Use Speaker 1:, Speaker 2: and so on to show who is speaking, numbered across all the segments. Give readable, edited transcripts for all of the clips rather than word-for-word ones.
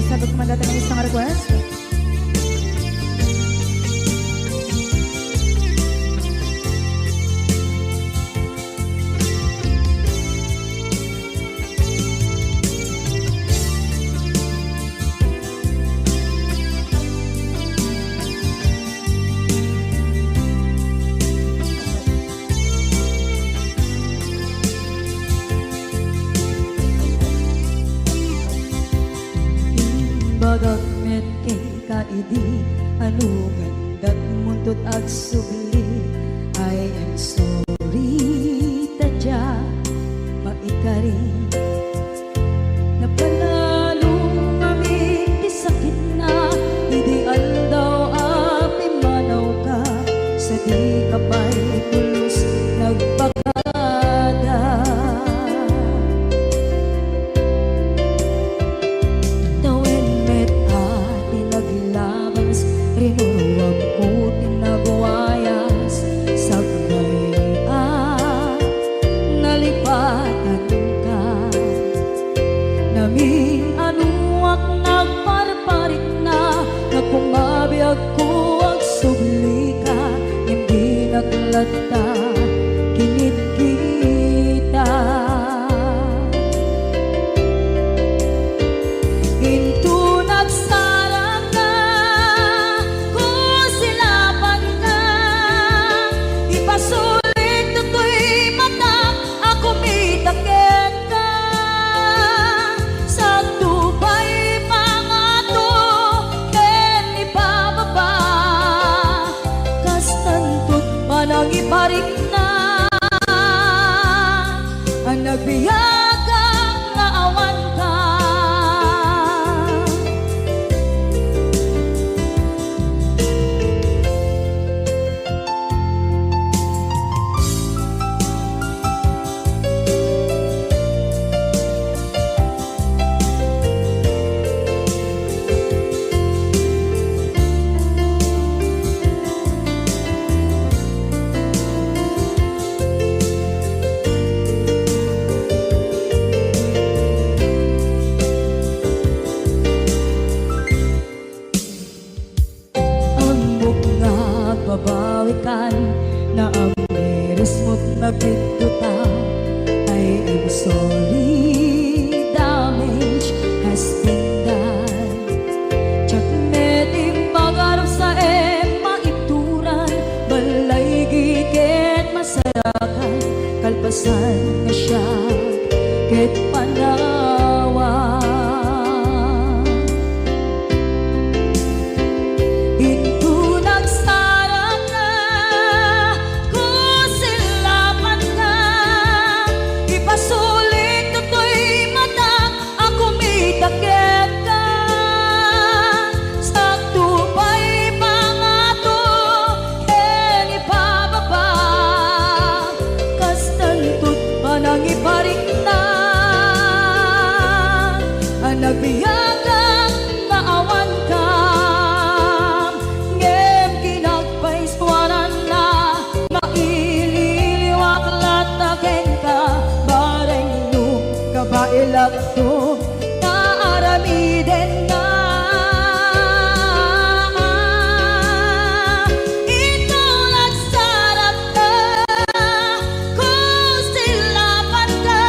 Speaker 1: sabag kumandata ng isang request.
Speaker 2: Bagat met kay kaidi anugan dat muntot ag subli. I am sorry tadya maikari napanalo kami ti sakit na ideal daw api manaw ka sa di kapay pulos nagpagada. Rinuruwag ko tinagwayas sabay nalipatan ka namin anuak nagparparit na nagpumabiyag ko ag subli ka hindi naglata kinit kita into nagsarang ka kusilapan ka ipasulit tutoy mata ako mitakit ka sa tubay pangato ken ipababa kastantot manang iparik na ang nagbiyagang nga awan ka. Babawikan na ang miris mo't nagpituta. I am sorry, damage has been done. Tsak meting magarap sa maituran balay gigit masarakan kalpasan na siya ket panawa. Nagbiyagang naawan ka ngem kinagpaiswanan na maililiwak latagen ka bareng no kabailak to naaramiden na ito nagsarap ka kusilapan ka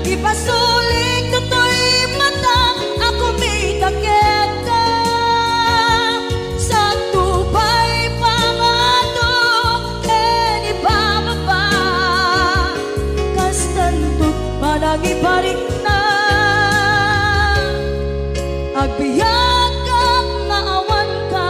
Speaker 2: ipasulit tutoy ako mitakit ka sa tubay pangato ken ibababa kastantot manang iparik na agbiyak kang naawan ka.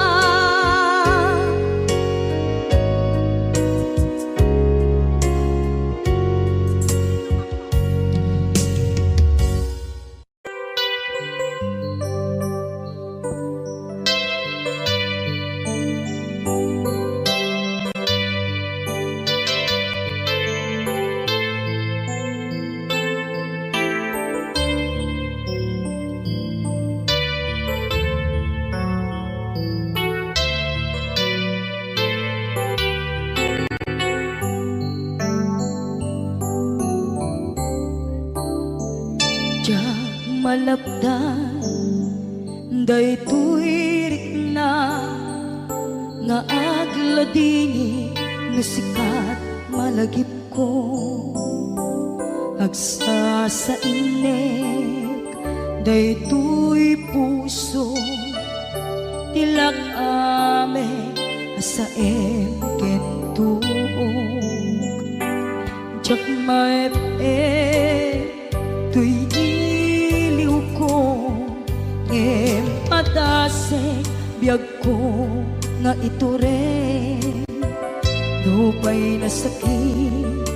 Speaker 2: malapdan Daytoy rikna nga agladini nga sikat malagip ko agsa sa inek daytoy puso tilak ame asaem kentuog jak maep tuy iliw ko ngem padasek biyag ko nga ito rin lupay na sakit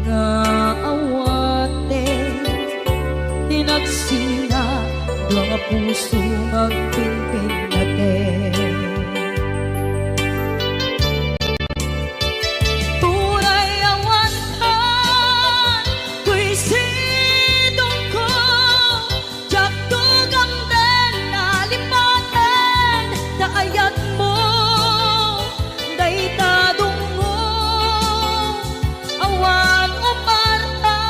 Speaker 2: nga awate tinagsinga doa nga puso magpinpin natin turay awantan tuy sidong ko jak tugam den nalipaten kaayat mo daytadong mo awan umarta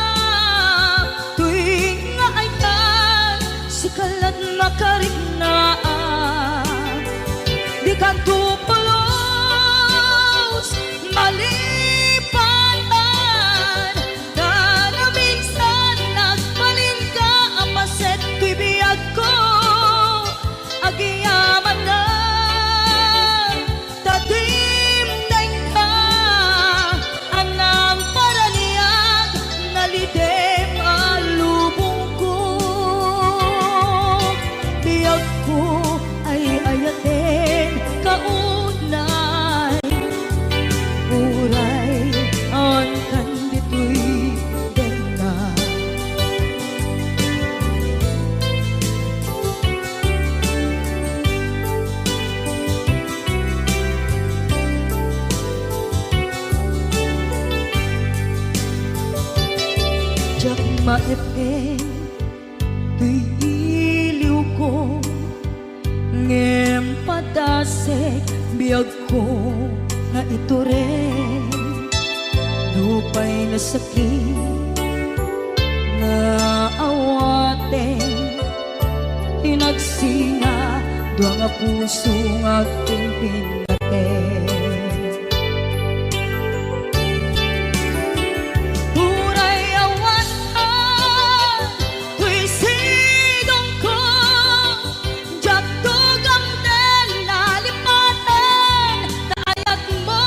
Speaker 2: tuwing nga aytan sikalat makarignaang di ka tupulos malipatan na na minsan nagpaling ka apaset tuy biyag ko agiyaman na tatimdeng ka anang paraniag nalidem alubong ko biyag ko ay ayatin kaunay uray ang kandito'y denga jak maepeng tuy iliw ko ngem padasek biyag ko nga ito rin lupay na sakit nga awate tinagsinga doa nga puso nga pinpinaten turay awantan tuy sidong ko jak tugam den nalipaten kaayat mo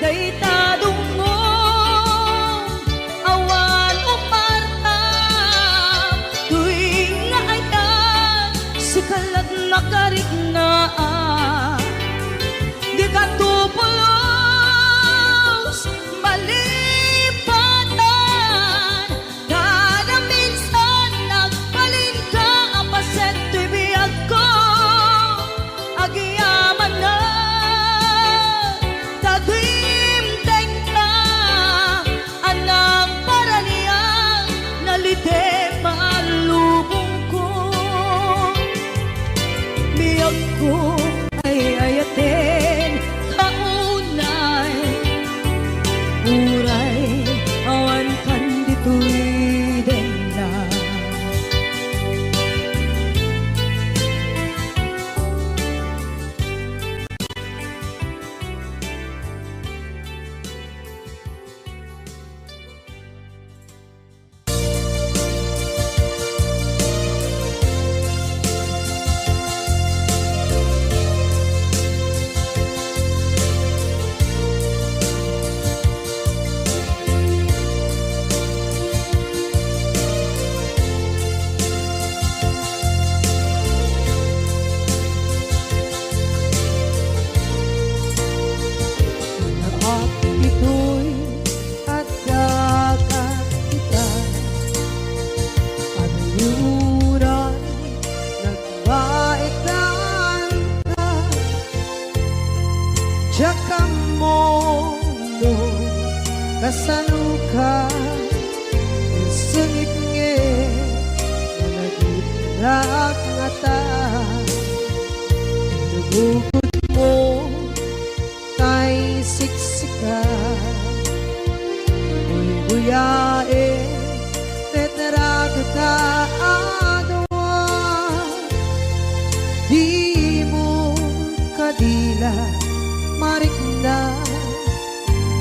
Speaker 2: daytadong mo awan umarta tuwing nga aytan sikalat makarignaang di ka tupulos malipatan kada minsan nagpaling ka apaset tuy biyag ko agiyaman na tagimteng ka anang paraniang nalidem alubong ko biyag ko ay ayatin kaunay uray awan kandito'y denla at ito'y agkakita at yuran nagbaikan ka tsaka mo kasaluka sungit nge nagitrak ngata nabukod mo tay siksika uy buyae tetraga ka adawan marikna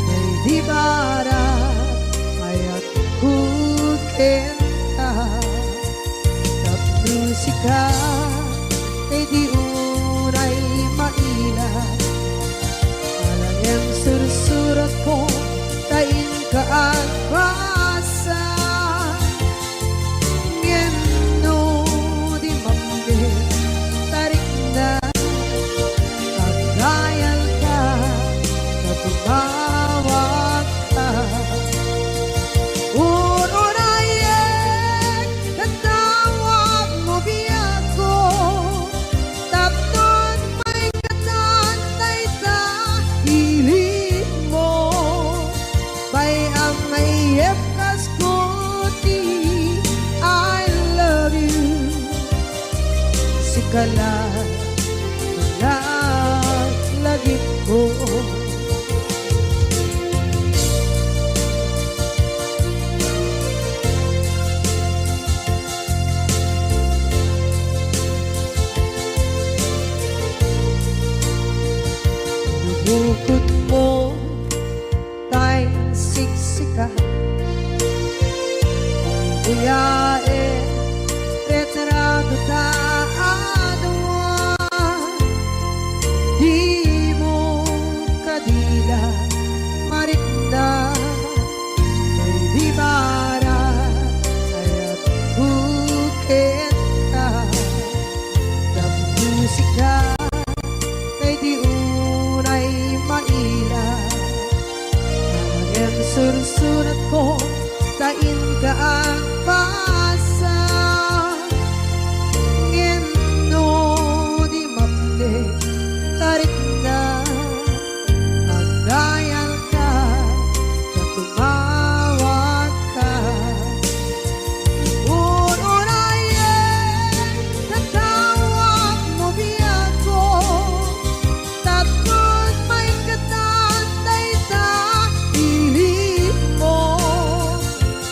Speaker 2: may di barat ayat kukenta tap musika kay di unay maila alang yang sursurat ko tain ka ang basa ngeno di mamde tarik na pagdayal ka na tumawag ka urunayek katawag mo biyako tapnon may katantay ta hiling mo bay ang mayep kaskuti I love you sikala lagi ko bukod mo tayong siksika buyae retrado ta adawa di mo kadila marikna may di barat ayat buketa dam musika kay di unay maila ang sursurat ko tain ka ang pasa ngeno di mamde tarik na pagdayal ka na tumawag ka urunayen katawag mo biyako tapos may katantay ta hiling mo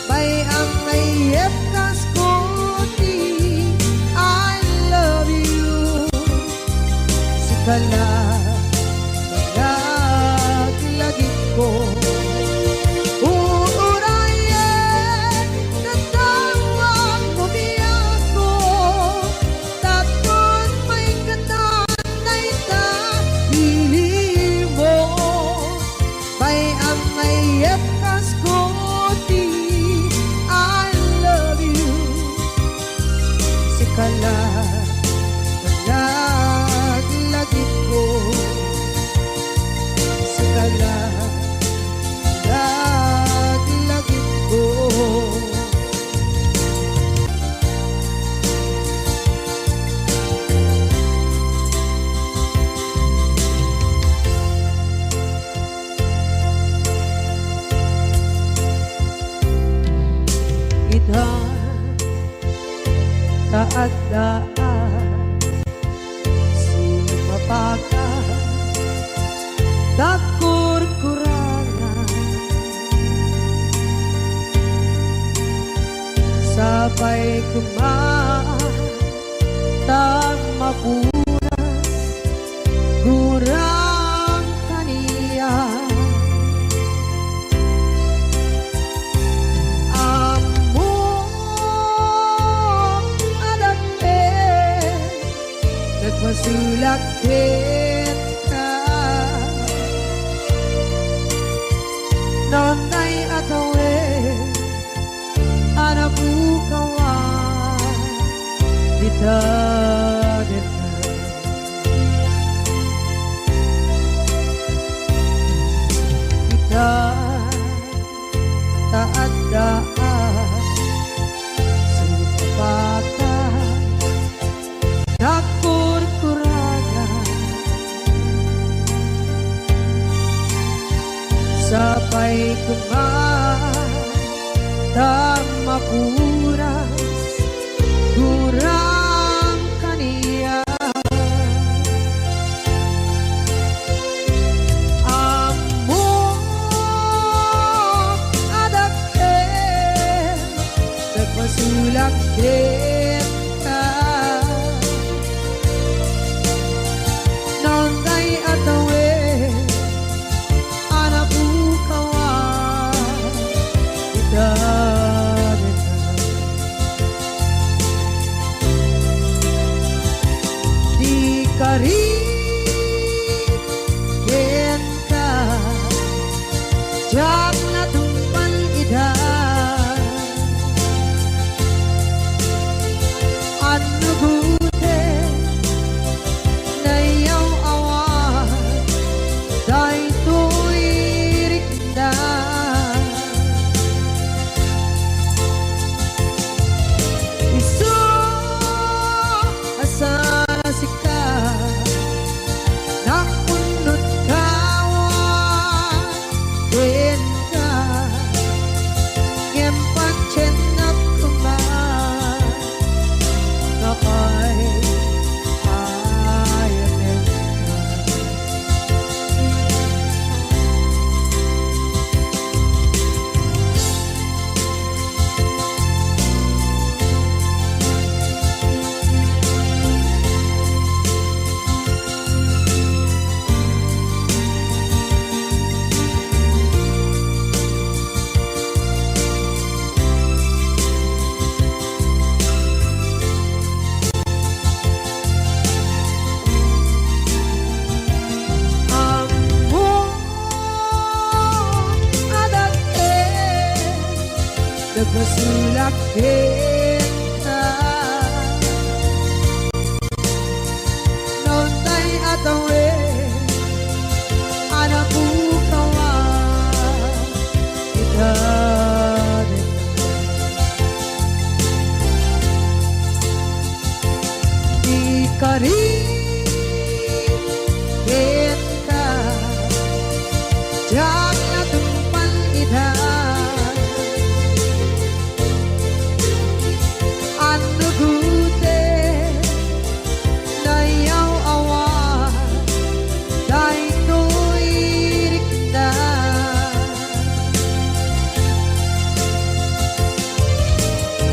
Speaker 2: bay ang mayep kaskuti I love you sikala lagi ko uurayen katawag mo biyako tapos may katantay ta hiling mo bay ang mayep kaskuti I love you sikala lagi ko sikala lagi ko ita taat daan sumapaka dakur-kurangan sabay kumaan tag mapunas gurang kaniya amo adagpe nagmasulak kita nonay atawe anabukawan dita kita taat daan sumapaka dakur-kurangan sabay kumaan tag mapuras gurang kaniya amo adagke nagmasulak kita nonday atawe Kasulak kita Noon tay atawe Anak bukawa Kita Ikarin Kita Jangan tumpan ida Ano gute Nayaw awa Dahil to'y rikta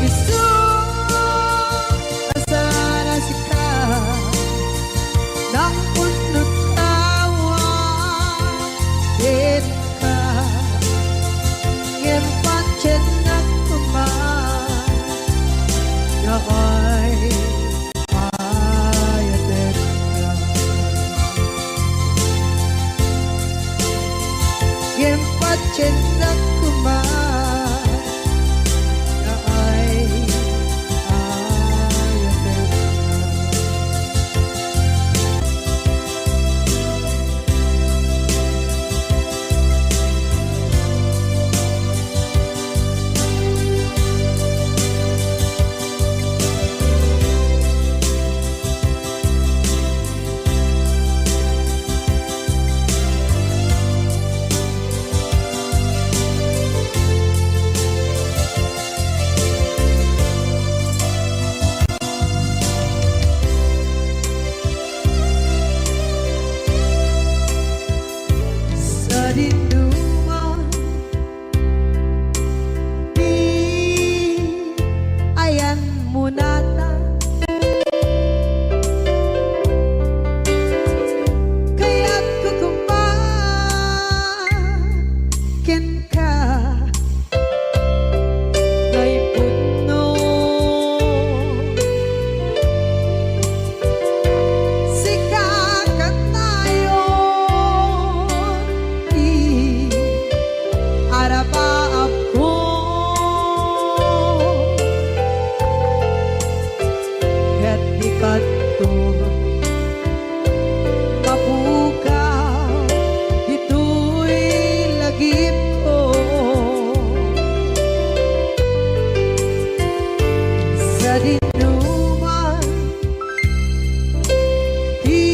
Speaker 2: Isu Asara sika Nang punot kawa Ka Ngempat chenak kuman Yaay ayatet ka Ngempat chenak kuman Yaay ayatet Sa dinduman Di ayan mo nata Kaya't kukumpakin ka Kay puno Sikakat tayo Di arapaap ko Ket di kanto Mapukaw Dito'y lagip ko Sa dinuman Di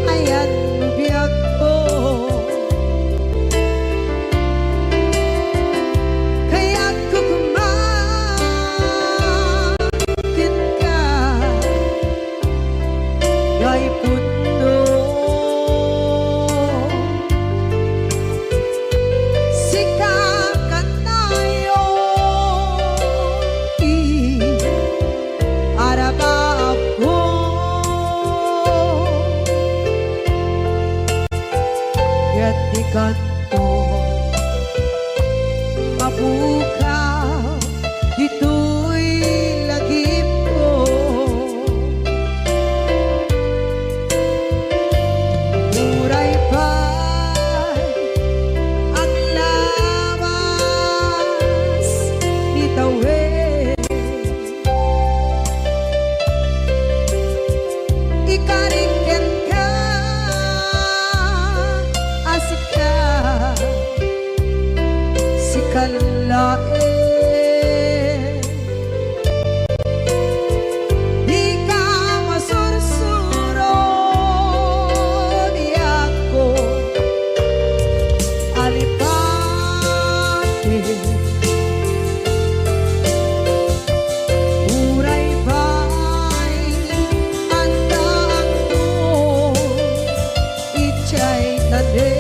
Speaker 2: ayan biyag ko Kaya't kukumakin ka Gay puno Sikakat tayo Arabaap ko Kaya't di kanto Mapukaw Dito'y lagip ko Muray pa'y Ang labas Ni tawe Ikariken ka Asik ka Sikalae Di ka masursuro Di ako alipate Uray ba'y andaan mo Ichay tade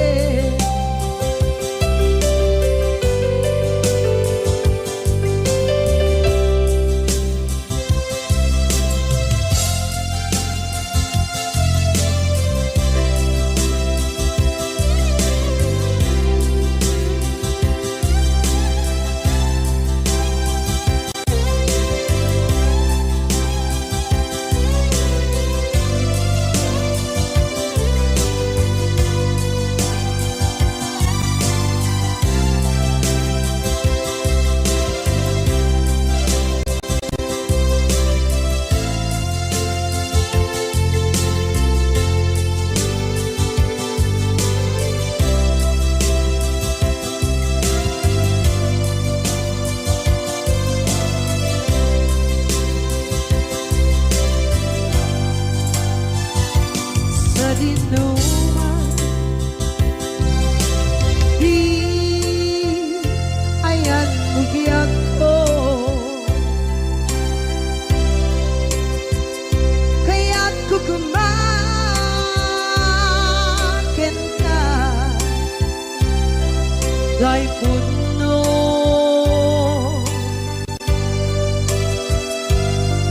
Speaker 2: kay puno.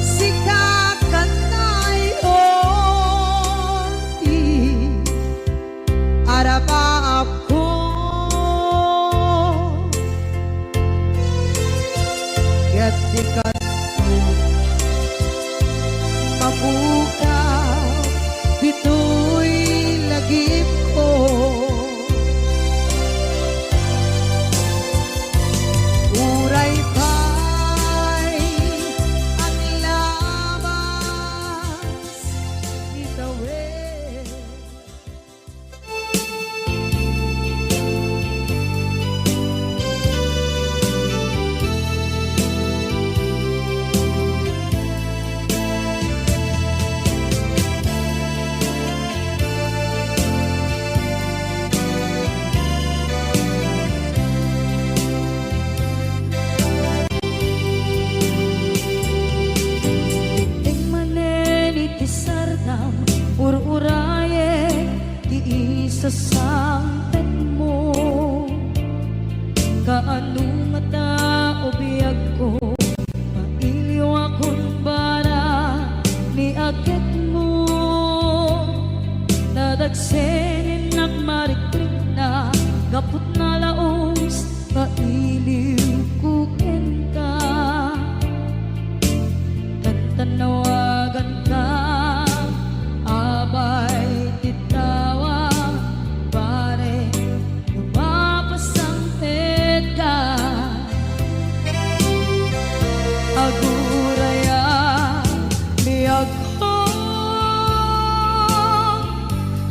Speaker 2: Sikakan na'y oti arapaap ko. Kaya't ikat mo mabukaw dito'y lagip ko. Uray pa'y ang labas itawid. Ur-uraye di isa sangpet mo. Kaano mata o biyag ko, mailiw akong bara ni agit mo. Nadagsenin nagmarikrik na kaput na laos, mailiw kukin ka. Tantanawagan ka, abay titawa, pare lumapasang pedka. Aguraya biyag ko,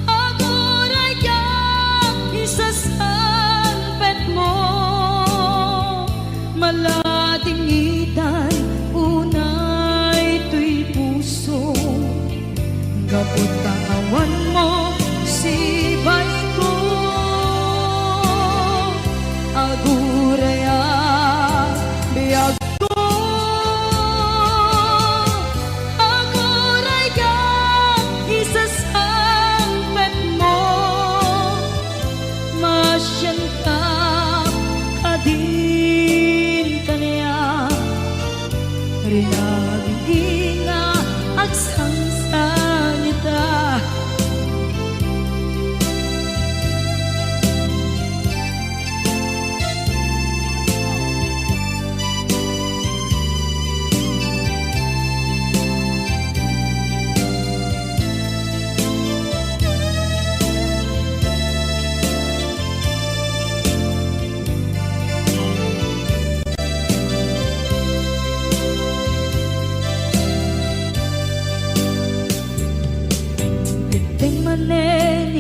Speaker 2: aguraya isasalpet mo. Malatingitan unay to'y puso, kaput kawan mo sibay ko. Aguraya biyag ko, aguraya isasalpet mo. Masyan ka kadin kaniya, rinaging nga agsangsan ita.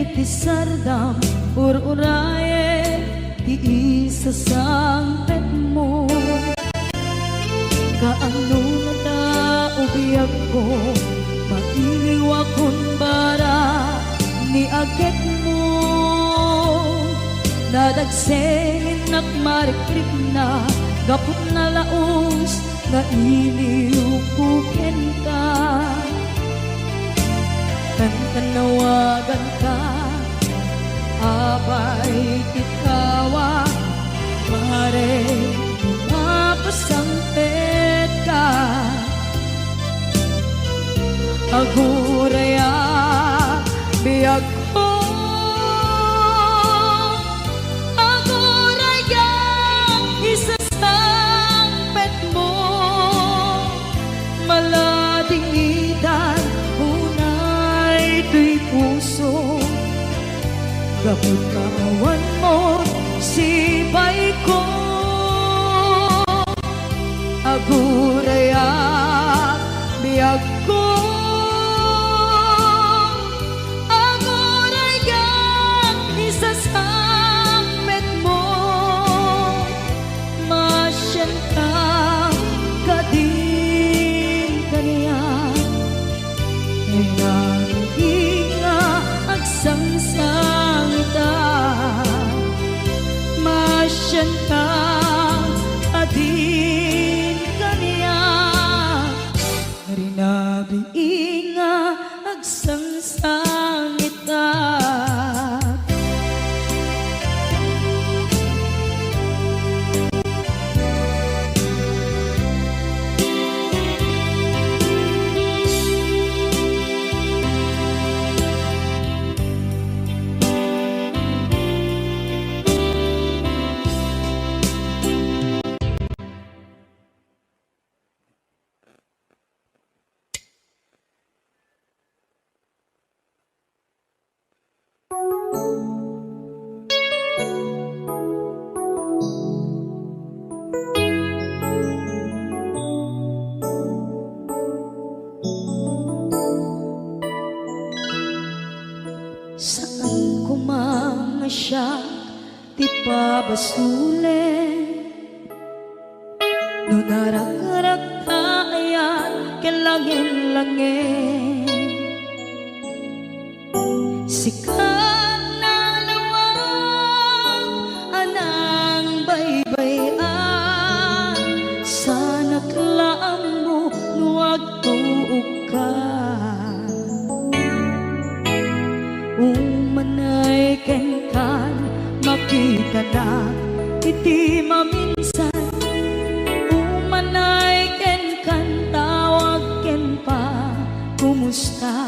Speaker 2: Itisardam ur-uraye di isa sangpet mo. Kaano mata o biyag ko, mailiw akong bara ni agit mo. Nadagsenin at marikrik na kaput na laos, na iliw kukin ka. Tanawagan ka, abay titawa, pare lumapasang pedka. Aguraya biyag ko, aguraya isasangpet mo. Malatingitan to'y puso, kaput kawan mo sibay ko. Aguraya biyag ko, aguraya isasangpet mo. Masyan ka kadin kaniya, sangsang ita. Masyan ka adin kaniya, rinabiing agsangsang ita. siya ti pabasulen. No narak-arak tayan kelangin-langin, sikat na lawag anang baybayan, sana klaang mo nuwag tuog ka. Umanay ken kan makita na iti maminsan, umanay ken kan tawag ken pa kumusta.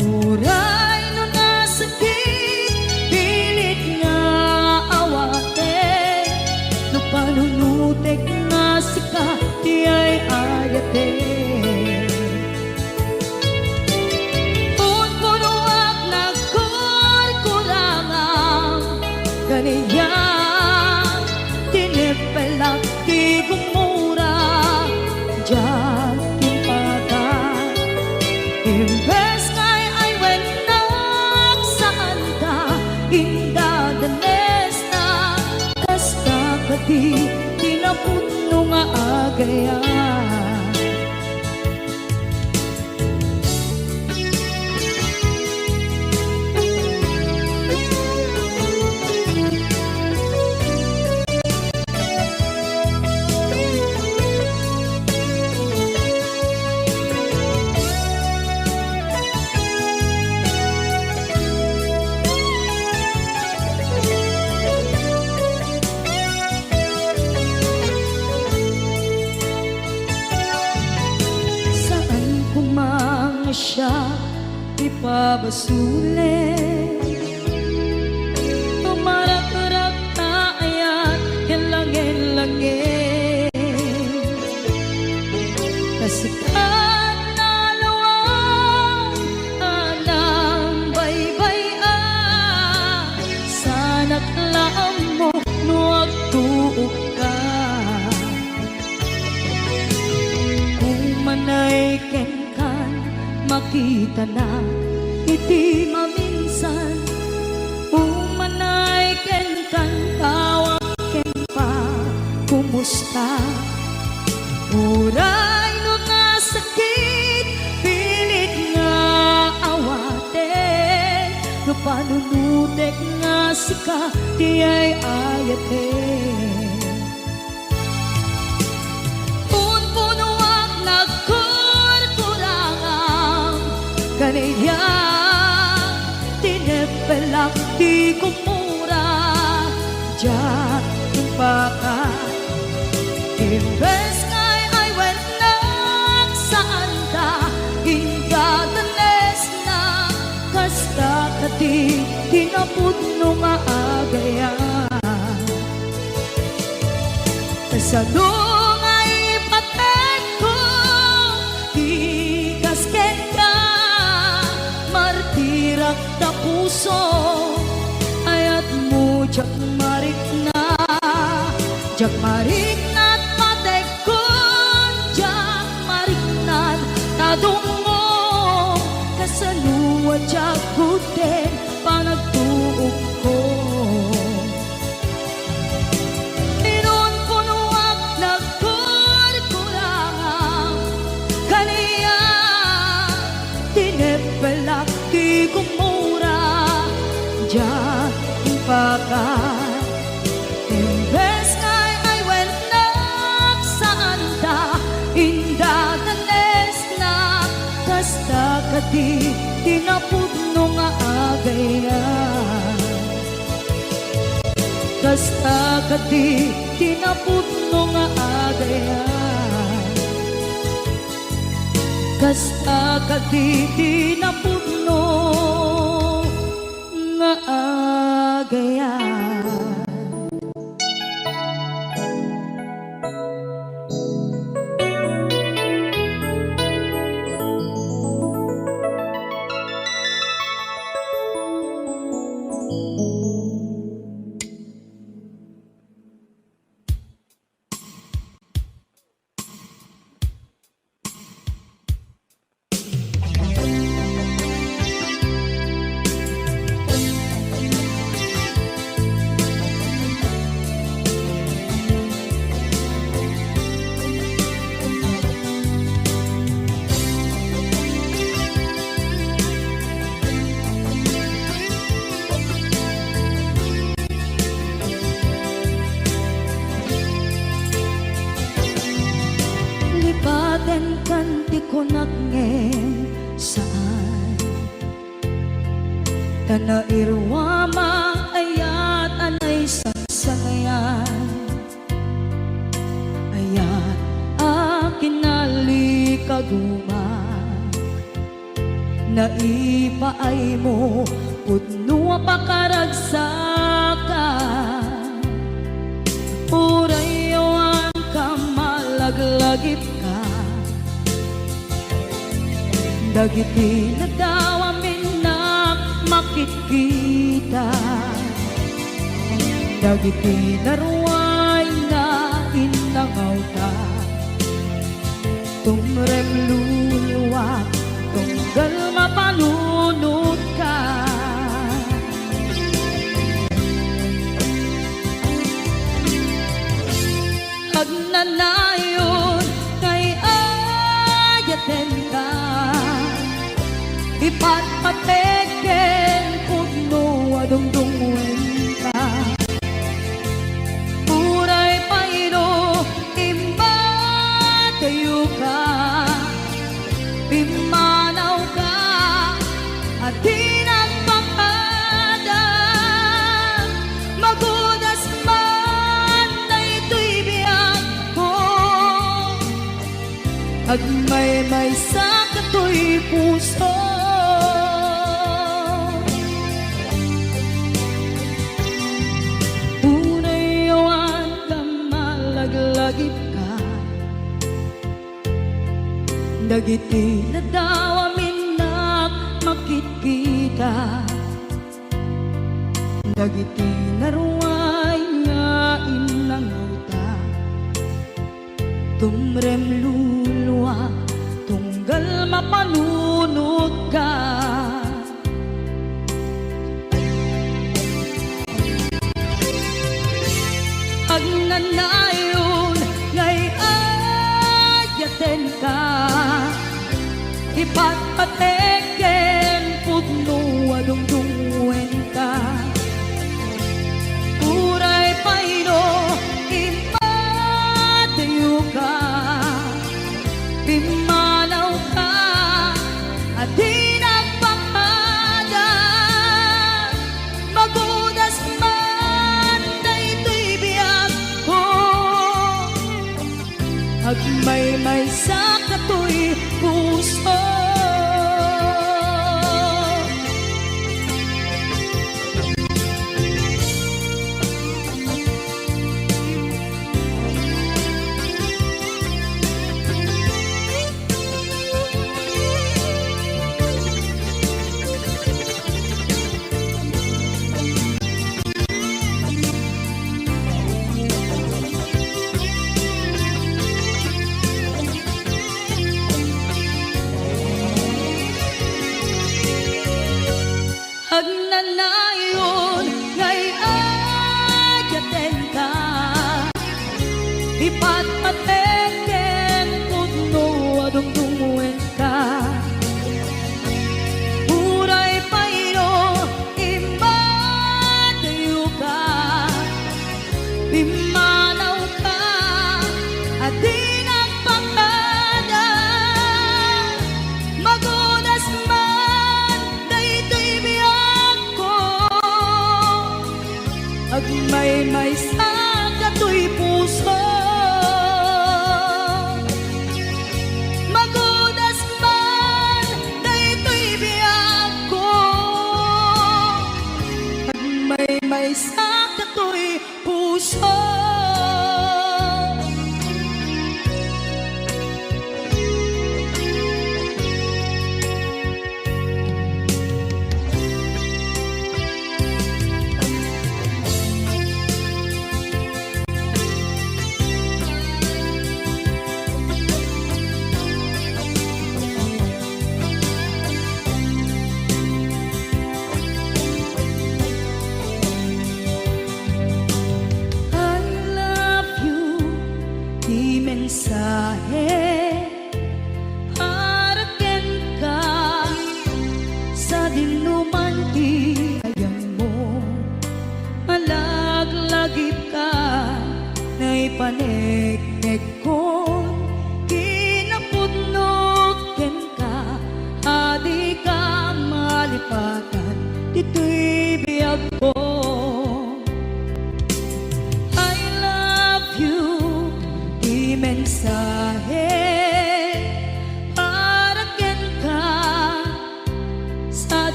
Speaker 2: Uray no nasakit pilit nga awate, no panunutek nga sika di ay ayate. Kaniya tinipelak di kumura diyan timpagan. Imbes ngay ay wenak saan ka inda danes na, kasta kadi tinaputno nga agayan. Siya ipabasulen, tumarak-arak tayan kelangin-langin, kasikat na lawang anang baybayan, sana klaang mo nuwag tuog ka. Umanay ken makita na iti maminsan, umanay ken kan tawag ken pa kumusta. Uray no nasakit pilit nga awate, no panunutek nga sika di ay ayate. Kaniya tinipelak di kumura diyan timpakan. Imbes ngay ay wenak saan ka inda danes na, kasta kadi tinaputno nga agayan. Kasano ngay patek ko di kasken ka, martirak ta puso ayat mo jak marik na patek ko, jak marik na tadungo, kasanuwa jak kuten panagtuog ko. Inon ko nuwag nagkurkurangan, kaniya tinipelak di kumura diyan timpakan. Imbes ngay ay wenak saan ta inda danes na, kasta kadi tinapudno nga agayan. Kasta kadi tinapudno nga agayan. Kasta kadi tinapudno nga agayan. Kanti ko nagngem saan Tanairwama ayat anay sangsangayan Ayat akin nalikaguma Naipaay mo pudno pakaragsakan Urayawan ka malaglagip ka Dagiti na daw amin na makikita Dagiti na ruway na inangaw ka Tumrem luluwa tunggal mapanunod ka Hagnanayon kay ayaten ka Ipatpateken pudno adungdungwen ka Uray payro imbatayo ka Pimanaw ka at di nagpakada Magudas man na ito'y biyag ko Agmay-may sa kato'y puso Unayawan ka malaglagip ka Dagiti na daw amin na makikita Dagiti na ruway nga inangaw ta Tumrem luluwa tunggal mapanunod ka Hagnanayon ngay ayaten ka Ipatpateken pudno adungdungwen ka Uray payro impatayo ka Pimanaw ka at di nagpakada Magudas man na ito'y biyag ko Agmay-may sa kato'y puso Hagnanayon ngay ayaten ka Ipatpateken pudno adungdungwen ka Uray payro imbatayo ka Pimanaw ka at di nagpakada Magudas man na ito'y biyag ko Agmay-may sa kato'y puso Magudas man na ito'y biyag ko Agmay-may sa kato'y puso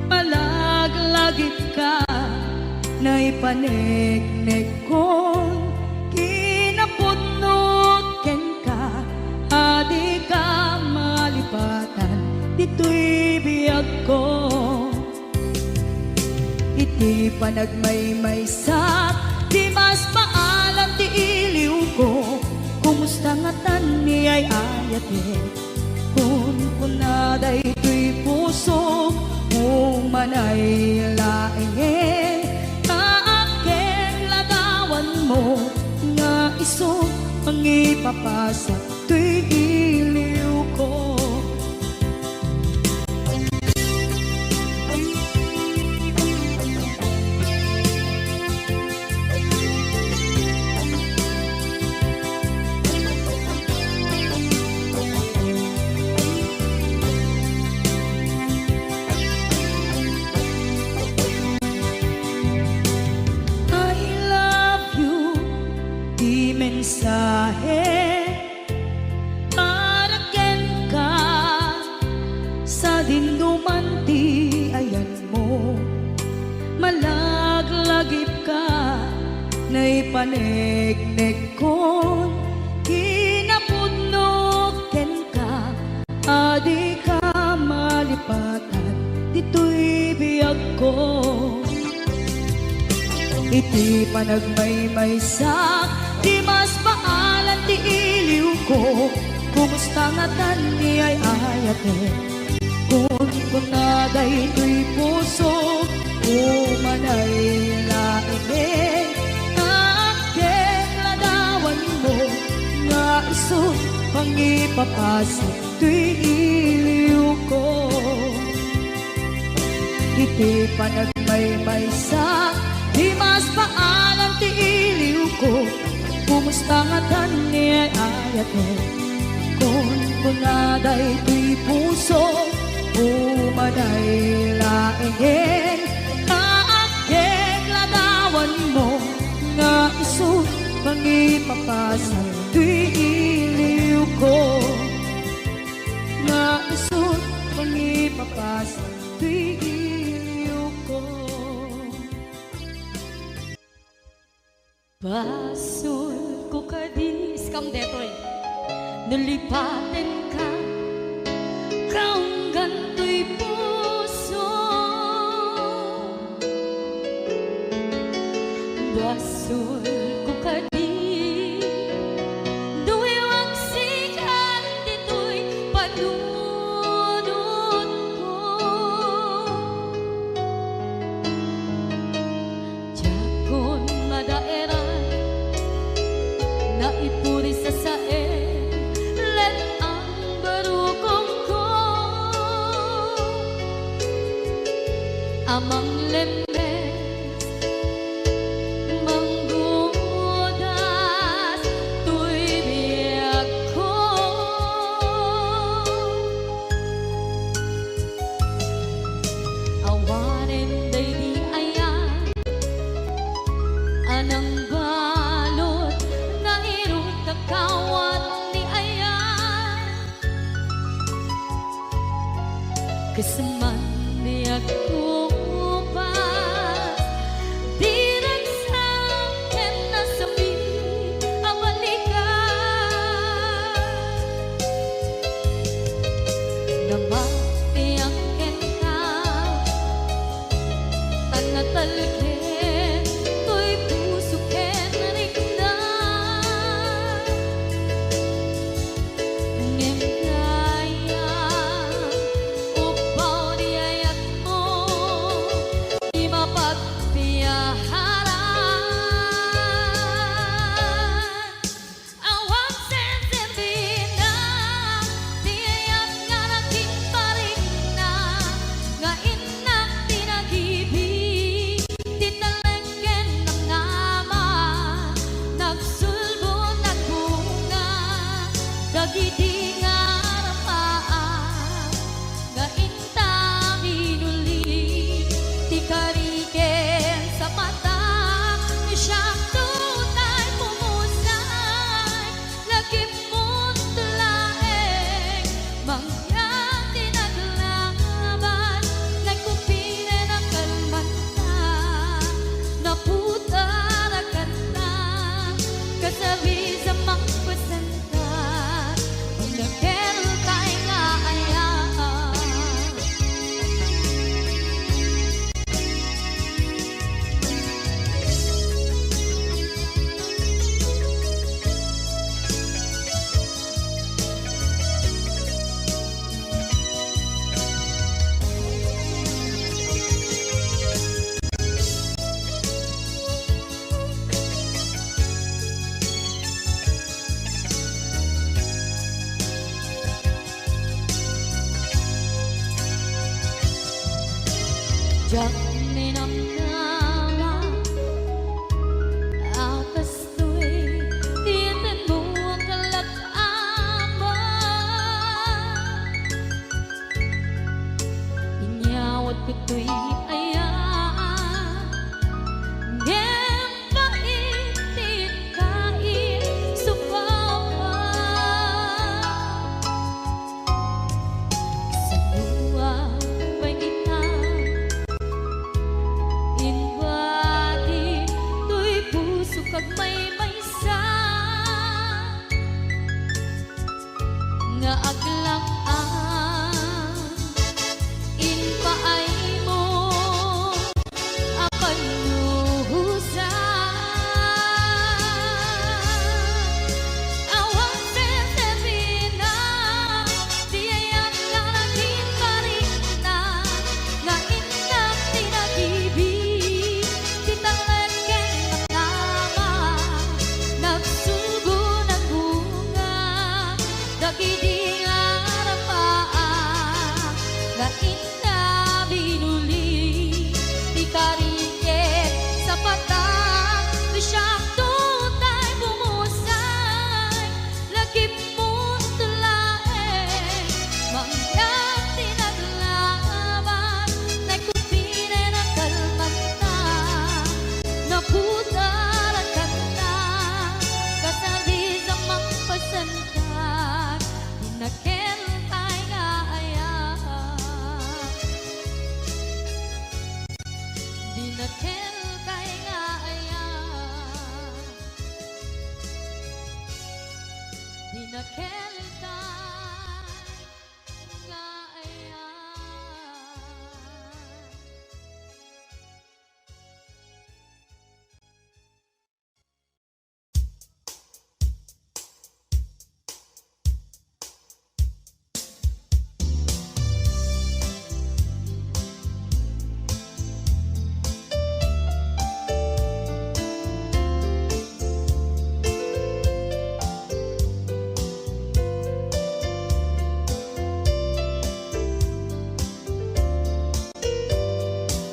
Speaker 2: Malaglagip ka na ipanegnek kon kinapudnot ken ka adi ka malipatan dito'y biyag ko. Iti panagmaymaysak di mas paalam ti iliw ko. Kumusta nga tan ni ay ayate kun kunaday tuy puso kung manay laingen kaaken lagawan mo nga iso ang ipapasa tuy iliw ko. Mensahe para ken ka sa dinduman ti ayan mo. Malaglagip ka na ipanegnek kon kinapudnok ken ka adi ka malipatan dito'y biyag ko. Iti panagmaymaysak di mas paalan ti iliw ko. Kumusta nga tan ni ay ayate kun kunaday tuy puso umanay laingen kaaken ladawan mo nga iso pangipapasa tuy iliw ko. Iti panagmaymaysak di mas paalam ti iliw ko. Kumusta nga tan ni ay ayate kun kunaday tuy puso umanay laingen kaaken ladawan mo nga iso pangipapasa tuy iliw ko. Nga iso pangipapasa tuy iliw ko. Basol ko kadi iskam detoy nalipaten ka kaong ganto'y puso. Basol ko kadi duwewag sikan dito'y padunod ko. Jakon madaera na ipuri sa sae let ang barukong ko amang lemes manggudas tuy biyag ko. Awanen day di ayan anang balot nga irong kakawat ni ayan kasaman biyag ko pa di nagsaken na sabi ang balikan namapiyang ken ka tanatalken to'y puso ken rikdan ngem kaya upaw di ayat mo Jak ninamnama akas tu'y tiyan mo ang kalak-ama. Inyawat ko tu'y ayaan ngem paitin kain supawa sa dua pangitan inwadi tu'y puso kag may maysa nga aglang-an inpaay mo akan luhusan awan sesebina diayam nga din parina nga inak tinag-ibig titalan ken nakama nagsugo ng bunga dagiti nga rapaan nga ina binuli di kariket sa patang siyak tutay bumusay lagip mo tulae mangyang tinaglaban nagkupine na kalmata naputaran kanta kasabi sa magpasantan dinakel ay nga dinakel kay nga dinakel kay nga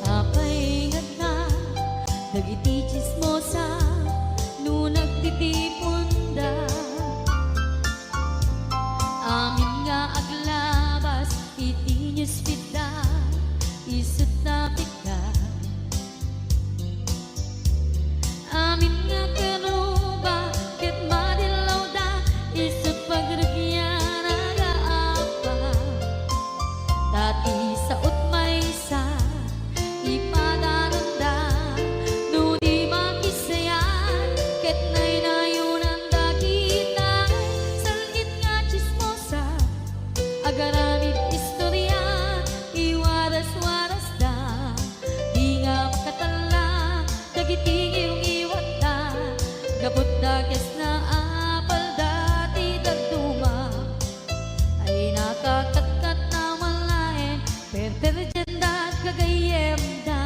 Speaker 2: papaingat na dagiti chismosa no nagtitipunda amin nga aglabas iti newsfeed isut na pika amin nga karuba ket madilaw da isut pagragyan agaapa dati sa utmaysa ipadaranda no di makisayan ket naynayunan dakita salit nga chismosa agaramid istorya iwaras-waras da di nga makatala dagiti iyong iwat da gabot da kes na apal dati dagduma ay nakakatkat na malaen perperjan da kagayem da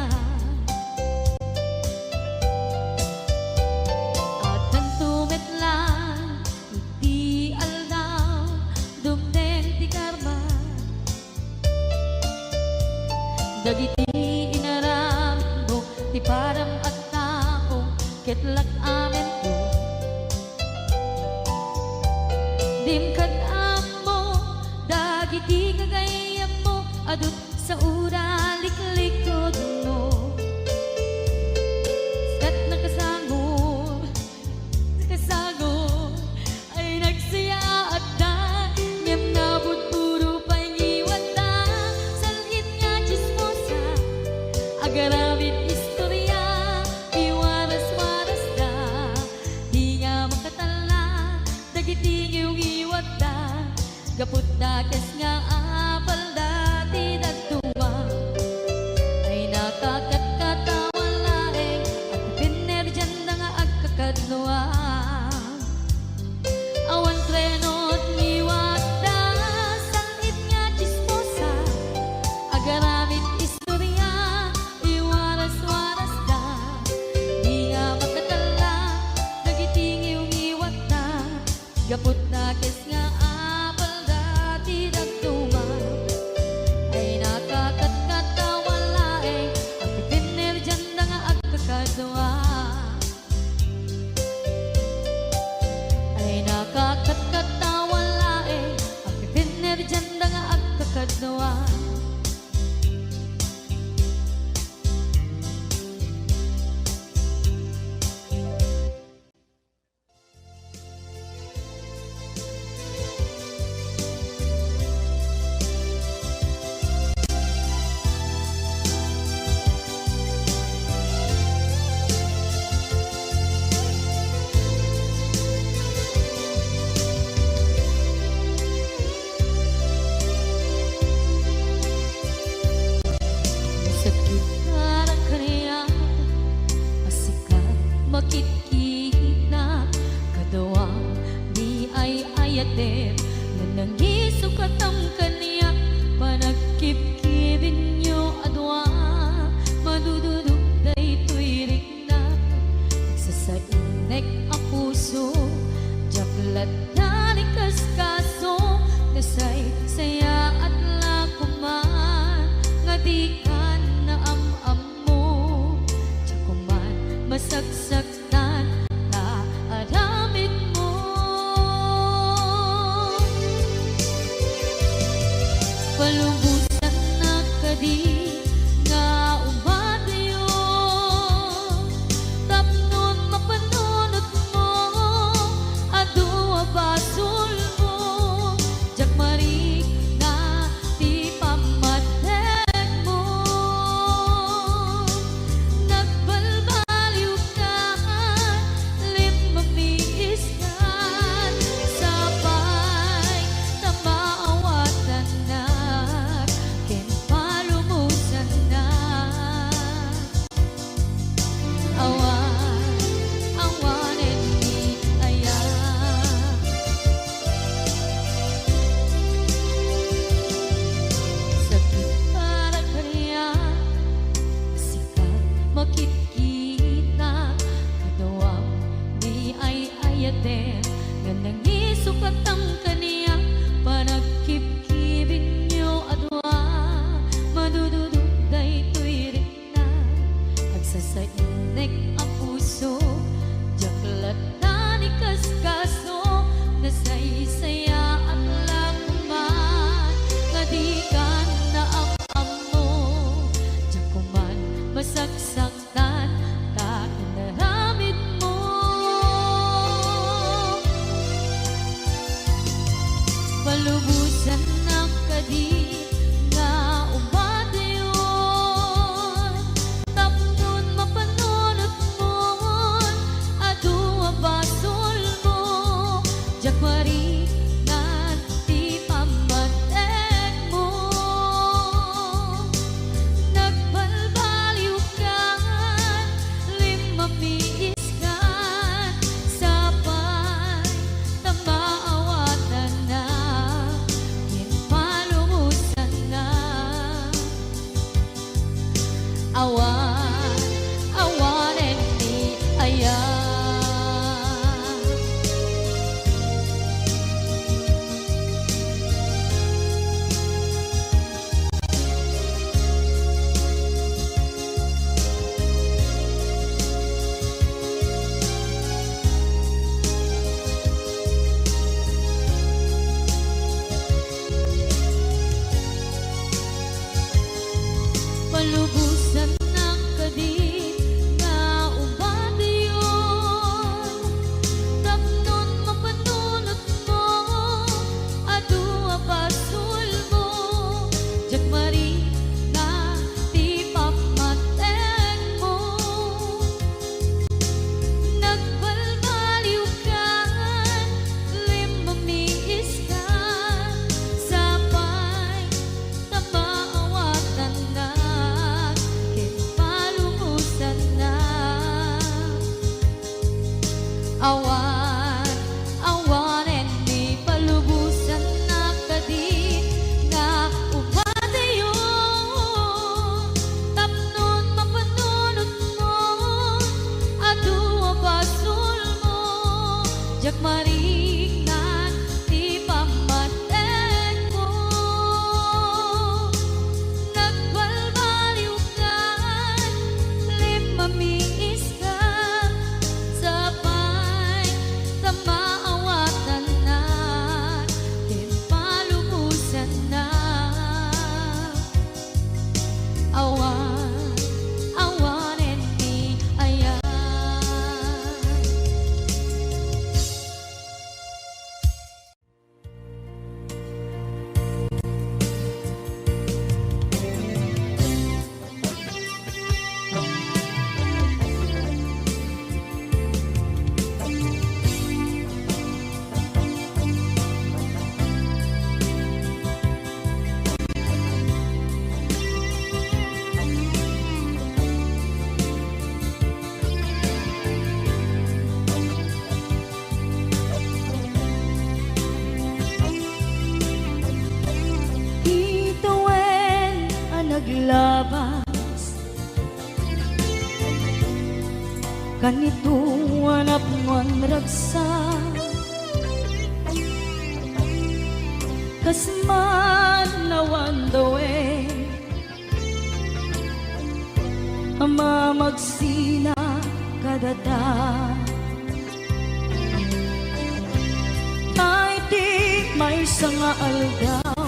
Speaker 2: at nagtumit lang iti aldaw dumdeng ti karma dagiti inaram mo ti param at tao ketlak amen ko dimkad amo dagiti kagayem mo adut sa ura liklikod mo kat nakasangod ay nagsaya at da ngem nabud puro pangiwan da salit nga chismosa agaramid istorya iwaras-waras da di nga makatala dagiti iyong iwat da gaput da kes nga apal dati dagduma ay nakakatkatawa laeng at pinerjan na nga agkakadloa awan trenot ngiwat da salit nga chismosa agaramid istorya iwaras masagsaktan na aramid mo. Palubusan na kadi nga umadayo, tapnon mapanunot mo, adua basol mo, jakmari na di pamatek mo. Nagbalbaliw ka, limamiis ka, sabay na maawatan na, ken palumusan na. Awan, awanen ni aya, sakit para kanya, sikat makikita, kadawang di ay ayaten, nga nangisukat ang kaniya, panagkip-kibin niyo adwa, madududugay tuwirik na, agsasainek ang puso, jaklat na ni kaskaso, nasaysaya at lakuman, kadikan na ang amo, jakuman masagsaktan, ta inaramid mo. Palubusan ng kadi nga umadayon, tapnon mapanunot mo, adua basol mo, jakmari nga di pamatek mo. Nagbalbaliw ka, limamiis ka, sabay na maawatan na, ken palumusan na. Awan, awanen ni aya. Palubusan ng kadi nga umadayon, tapnon mapanunot mo, adua basol mo, jakmari nga di pamatek mo. Nagbalbaliw ka, limamiis ka, sabay na maawatan na, ken palumusan na. Awan, awanen ni palubusan na kadi nga umadayon, tapnon mapanunot mo, adua basol mo, jakmari nga di pamatek mo. Nagbalbaliw ka, limamiis ka, sabay na maawatan na, ken palumusan na. Awan, awanen ni aya. Ituwen ang naglabas, kanito hanap mon ragsa, kasman lawan dawe, ama magsina kadada. Ay di may sanga aldaw,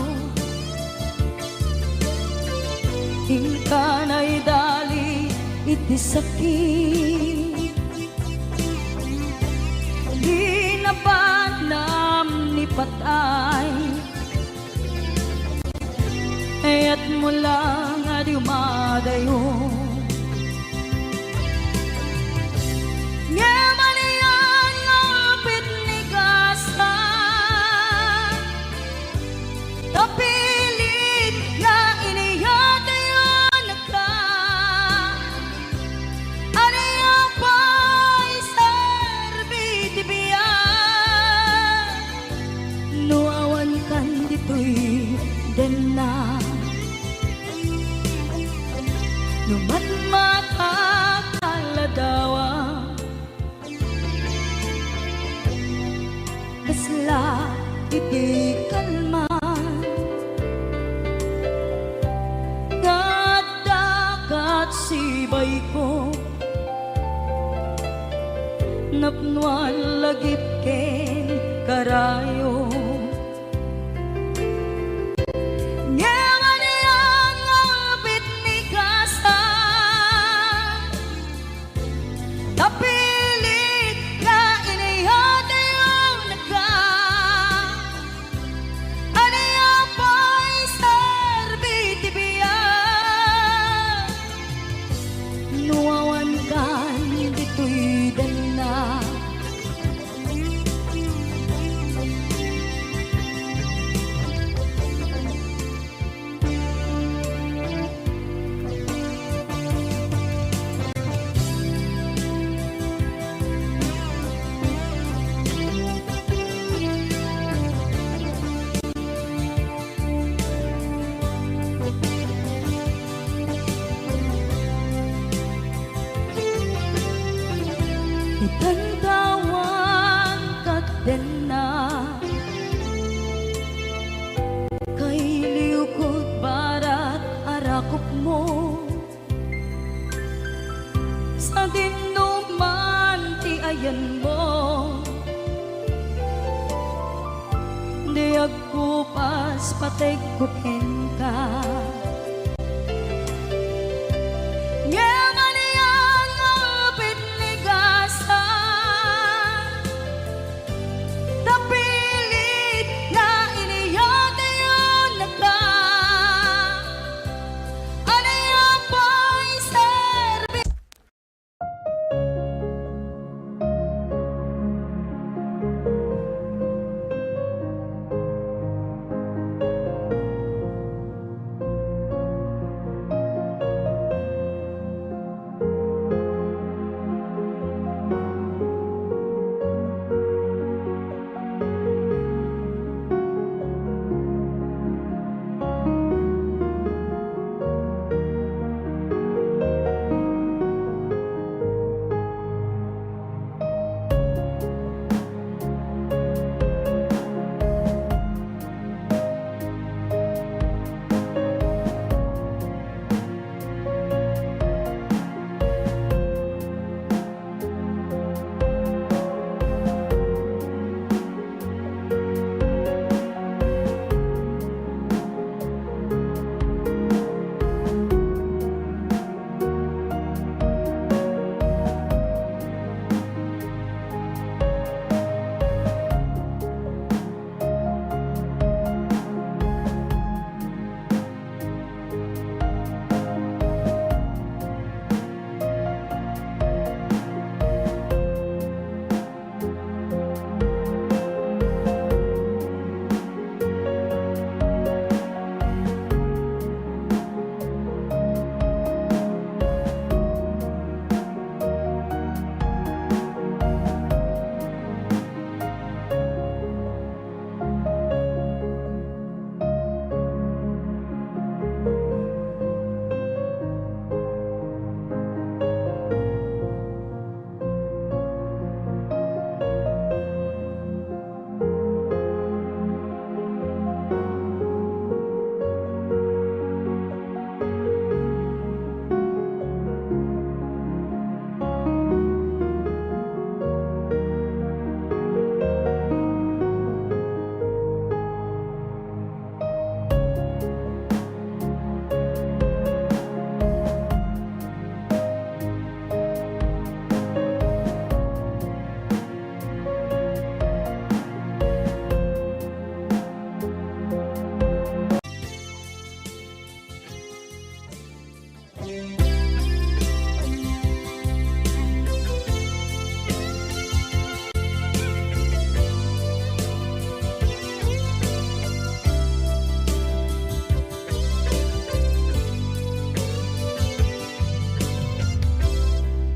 Speaker 2: hingkanay dali iti sakit. Di na panam ni patay, ayat mo lang adi umadayo. Nga maniyan ngapit ni kasa, tapilit nga iniyatayon ka. Anaya pa'y sarbiti biyan, nuawan kan dito'y den na. Numat makakaladawa, kasla iti kalman. Dagat sibay ko, napnuan lagip ken karayo. Tapilit nga iniyatayon ka. Anaya pa'y sarbiti biyan, nuawan kan dito'y dana. Itantawan kat din na, kay liukod barat arakop mo. Sa dinuman ti ayan mo, di agkupas patay kuken ka.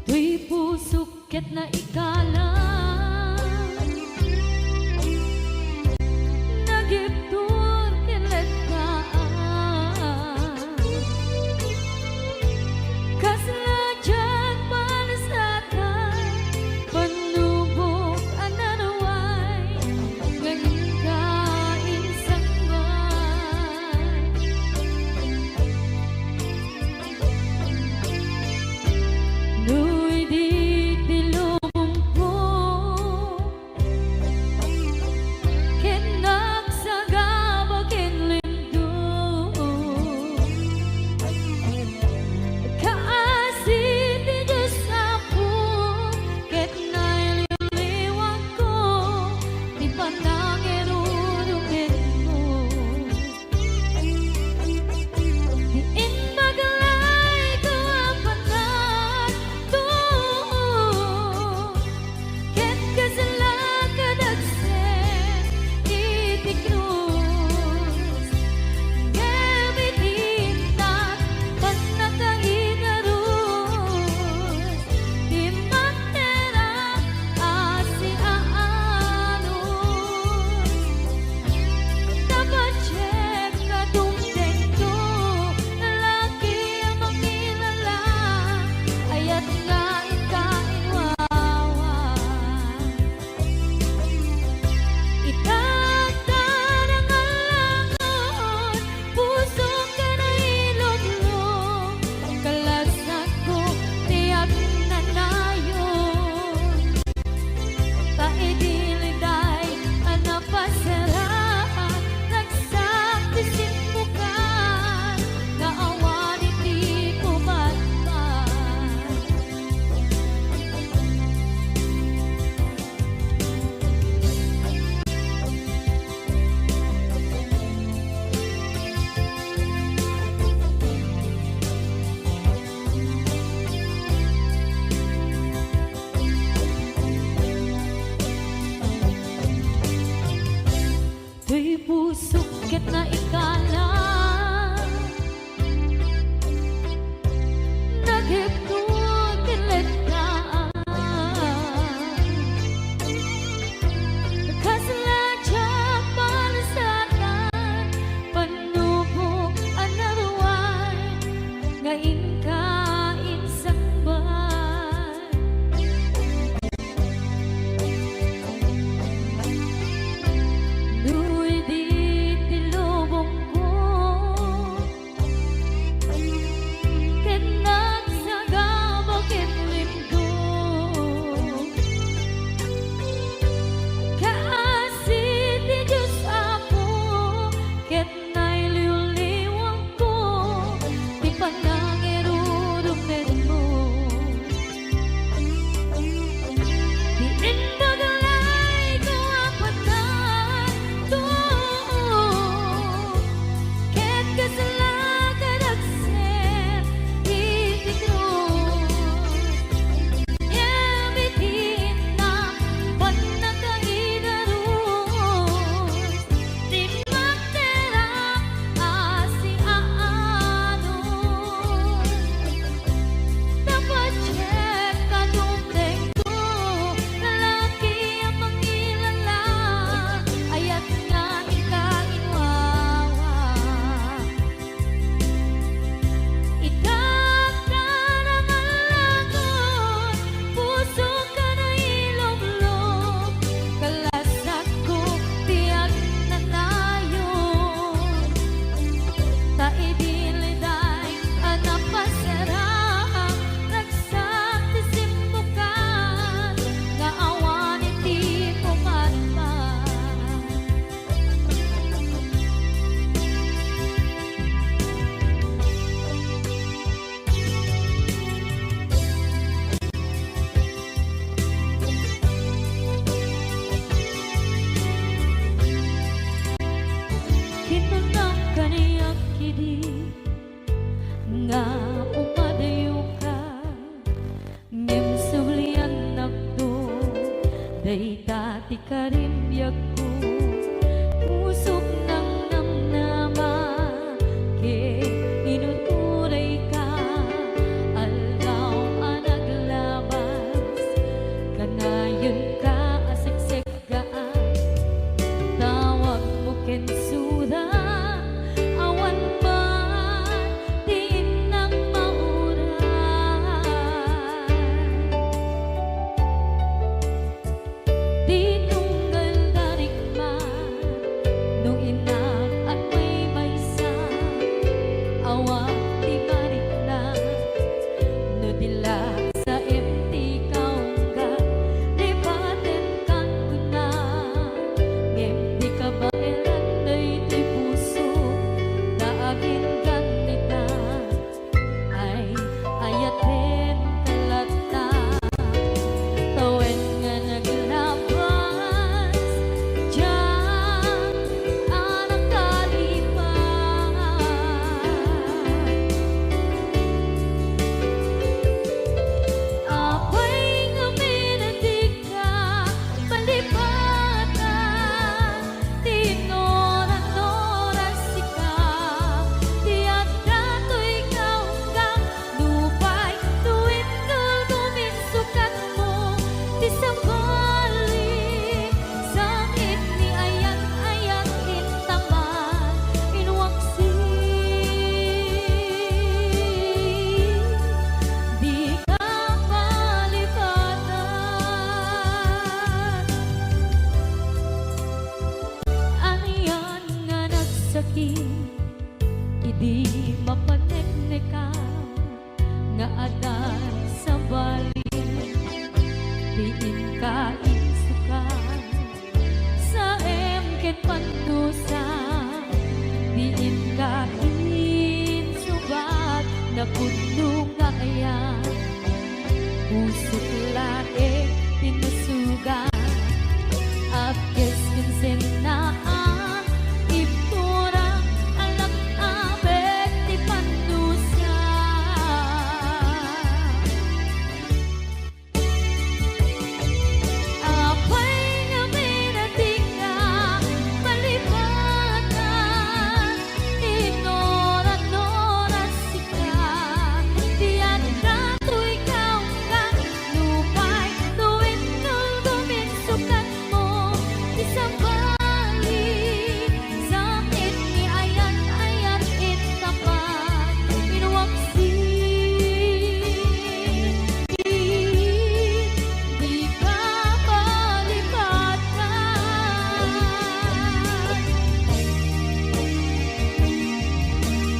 Speaker 2: Tuy pusok ket na ikalang nagiptur kilet kaan kaslajan palasatan panubok ananaway ngayon ka insangman Nuy di tilumpo ken nagsagaba ken lindo kaasi ti Diyos apo ket naililiwag ko di panangirurugin mo diin magalay ko ang panan to ket kasalakadagsen iti krus ngemitinat pannakaigarus di matera asi aanos Napachek ka dumdendo lalaki ang makilala ayat nga ikainwawan Itagdan ang alangon puso ka na ilodlong kalasat ko tiyak na nayon Taidiliday anapasarahan Nagsaktisin mo ka Naawan iti kumatman Tuy pusok ket na ikalang naghiptut kilet kaan kasaladyan palasatan panubok anarway ngayon ka insangban Nuy di tilubong ko ket nagsagaba ket lindo kaasi ti Diyos apo ket nailiwliwag ko di panangin ti karimbyak ko pusok ng namnama ke inuturay ka aldaw ang naglabas kanayon ka asiksik gaan tawag mo kensuda awan man din ng mauran tinunggal darikman nung inak at may maysa awak ti barik na no dila sa empty kaungga lipaten kan kuna ngem di ka ba elanday ti puso daagin ganita ay ayaten kalata tawen nga naglabas diyan anak kalipas apay nga minatig ka palipatan tinoran-noran sika tiyak dato'y kaunggang lupay tuwin tumin sukat mo ti sabali sangit ni ayat-ayat intaman inwaksi di ka palipatan aniyan nga nagsakit idi mapaneknekan nga adan sa bali diin ka insukan sa emket pandusa diin ka insubat na puno nga ayan pusok lae tinusugan Apkes kinsenaan ipurang alam abet ti pandusa apay nga minatig ka palipatan inoran-noran sika tiyan dato'y kaunggang lupay tuwin tumin sukat mo isang bali sakit ni ayat-ayat intapan inuwaksi di ka palipatan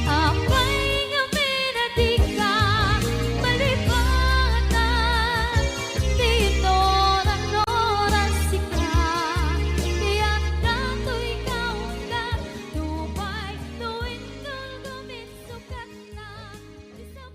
Speaker 2: apay nga minatig ka palipatan tinoran-noran sika tiyak dato'y kaunggan lupay tuwin tumin sukat na isang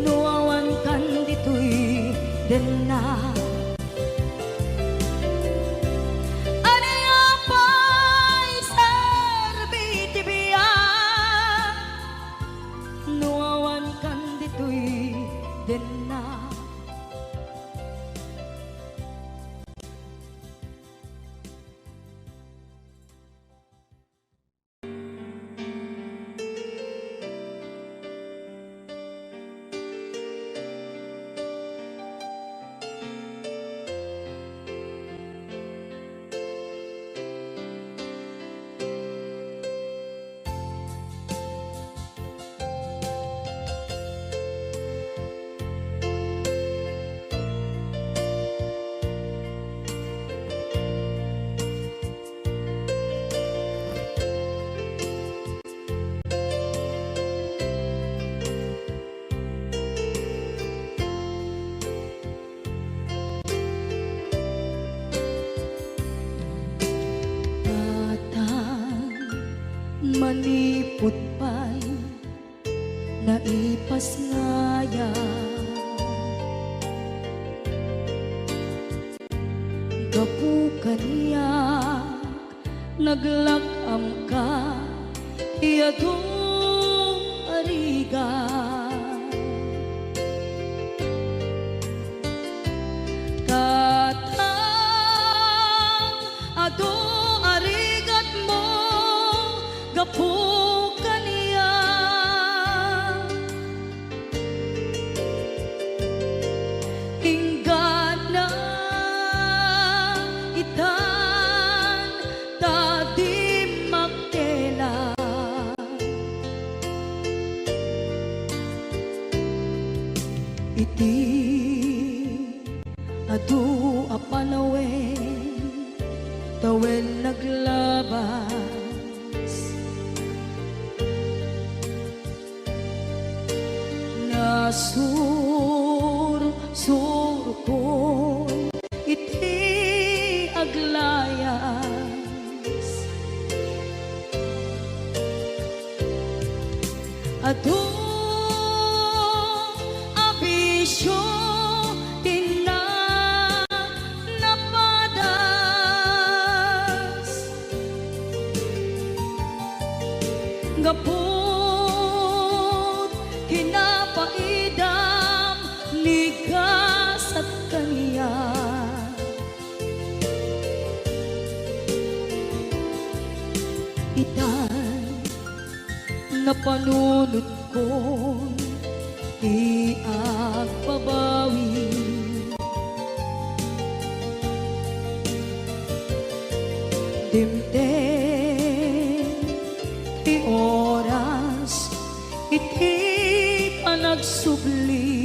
Speaker 2: nuawan kan dito'y denna ano apay serbi ti biyak nuawan kan dito'y denna manipot pa'y naipas ngaya. Gapu kaniya naglakam ka iyadong ariga. Katang ado arigat mo gapu kaniya. Inggan na itan tadi magtela. Iti adu apanawen tawen naglabas. Nasur ko iti aglayas. Adu abisyo gapot kinapaidam ligas at kaniya. Itan na panunod ko di agbabawi. Dimdem ti oras iti panagsubli.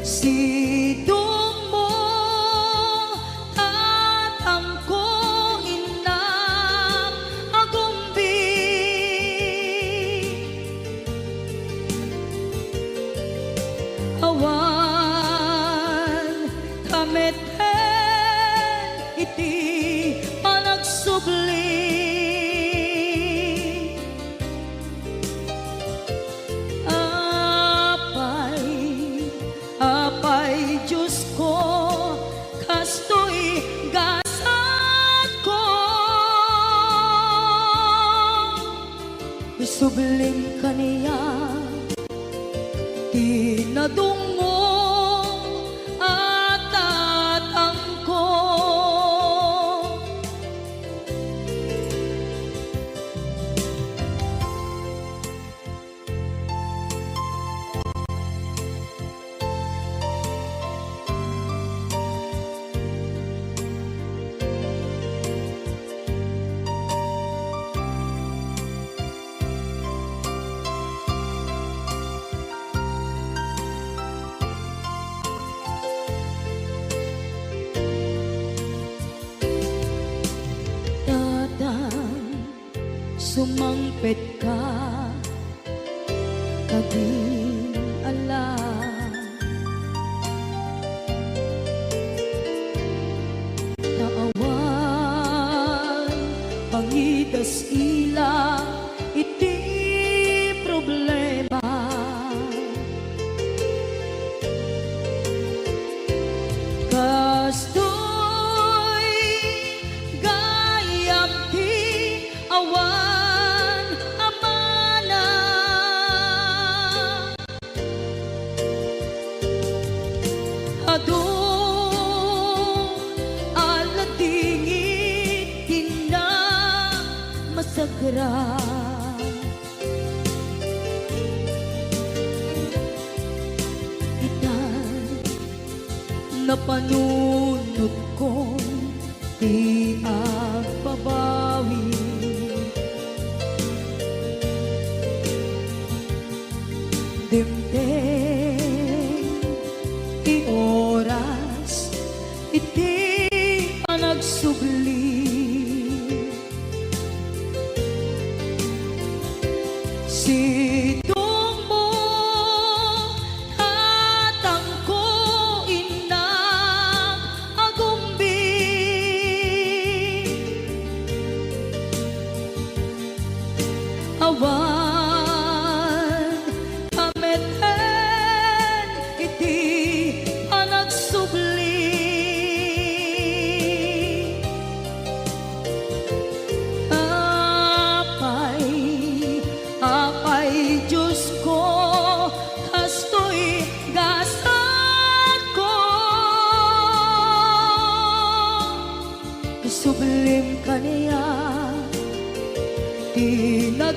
Speaker 2: Sidong mo tatangko inang agumbi. Awan kameten iti panagsubli. Apay Diyos ko kastoy gasat ko. Isubling kaniya tinadungo at tatangko. Sumangpet ka kaging alam. Naawan pangitas ila iti problema. Kastoy gayam ti awan aladingit tina masagra. Itan napanunod ko di agbabawi. Dimdem ti oras iti panagsubli. Sidong mo tatangko inang agumbi. di na